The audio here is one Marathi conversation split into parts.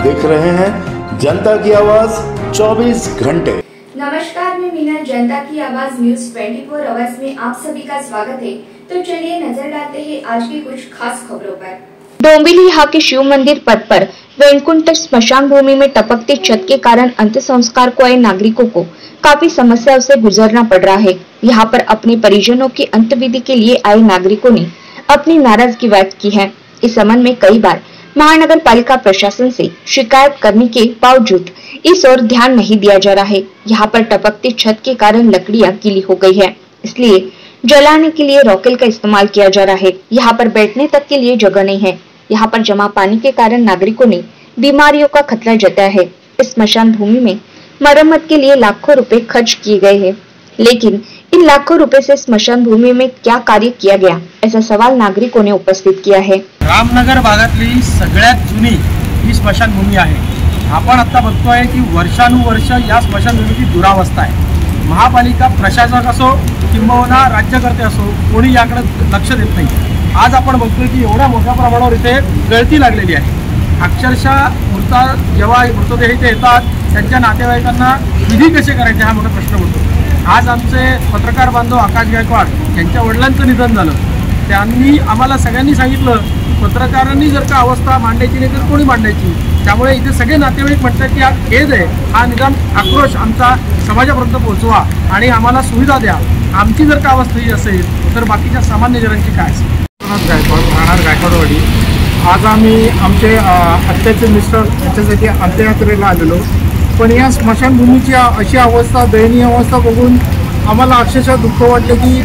देख रहे हैं जनता की आवाज 24 घंटे। नमस्कार, मैं मीना। जनता की आवाज न्यूज 24 आवर्स में आप सभी का स्वागत है। तो चलिए नजर डालते हैं आज की कुछ खास खबरों पर। डोंबिवली के शिव मंदिर पथ पर वैकुंठ स्मशान भूमि में टपकते छत के कारण अंतिम संस्कार को आए नागरिकों को काफी समस्याओं से गुजरना पड़ रहा है। यहाँ पर अपने परिजनों की अंत्यविधि के लिए आए नागरिकों ने अपनी नाराजगी व्यक्त की है। इस संबंध में कई बार महानगर पालिका प्रशासन से शिकायत करने के बावजूद इस ओर ध्यान नहीं दिया जा रहा है। यहाँ पर टपकते छत के कारण लकड़ियाँ गीली हो गई है, इसलिए जलाने के लिए रॉकेल का इस्तेमाल किया जा रहा है। यहाँ पर बैठने तक के लिए जगह नहीं है। यहाँ पर जमा पानी के कारण नागरिकों ने बीमारियों का खतरा जताया है। इस स्मशान भूमि में मरम्मत के लिए लाखों रुपए खर्च किए गए हैं, लेकिन इन लाखों रुपए से स्मशान भूमि में क्या कार्य किया गया, ऐसा सवाल नागरिकों ने उपस्थित किया है। रामनगर भागातली सगळ्यात जुनी ही स्मशानभूमी आहे। आपण आता बघतोय की वर्षानुवर्ष या स्मशानभूमीची दुरावस्था आहे। महापालिका प्रशासक असो किंबहुना राज्यकर्ते असो कोणी याकडे लक्ष देत नाही। आज आपण बघतोय की एवढ्या मोठ्या प्रमाणावर इथे गळती लागलेली आहे। अक्षरशः जेव्हा मृतदेह इथे येतात त्यांच्या नातेवाईकांना विधी कसे करायचे हा मोठा प्रश्न पडतो। आज आमचे पत्रकार बांधव आकाश गायकवाड यांच्या वडिलांचं निधन झालं। त्यांनी आम्हाला सगळ्यांनी सांगितलं पत्रकारांनी जर का अवस्था मांडायची नाही तर कोणी मांडायची। त्यामुळे इथे सगळे नातेवाईक म्हणतात की हा खेद आहे, हा निदान आक्रोश आमचा समाजापर्यंत पोहोचवा आणि आम्हाला सुविधा द्या। आमची जर का अवस्था ही असेल तर बाकीच्या सामान्य जनांची काय असेल। राहणार गायकवाडवाडी। आज आम्ही आमचे आत्याचे मिस्टर यांच्यासाठी अंत्ययात्रेला आलेलो, पण या स्मशानभूमीची अशी अवस्था, दयनीय अवस्था बघून आम्हाला अक्षरशः दुःख वाटले की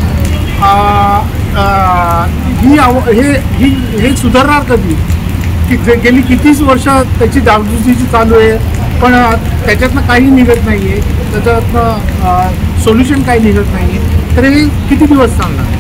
हे सुधारणार कधी? की गेली कितीच वर्ष त्याची डागडुजी चालू आहे, पण त्याच्यातनं काही निघत नाही आहे, त्याच्यातनं सोल्युशन काही निघत नाही आहे, तर हे किती दिवस चालणार?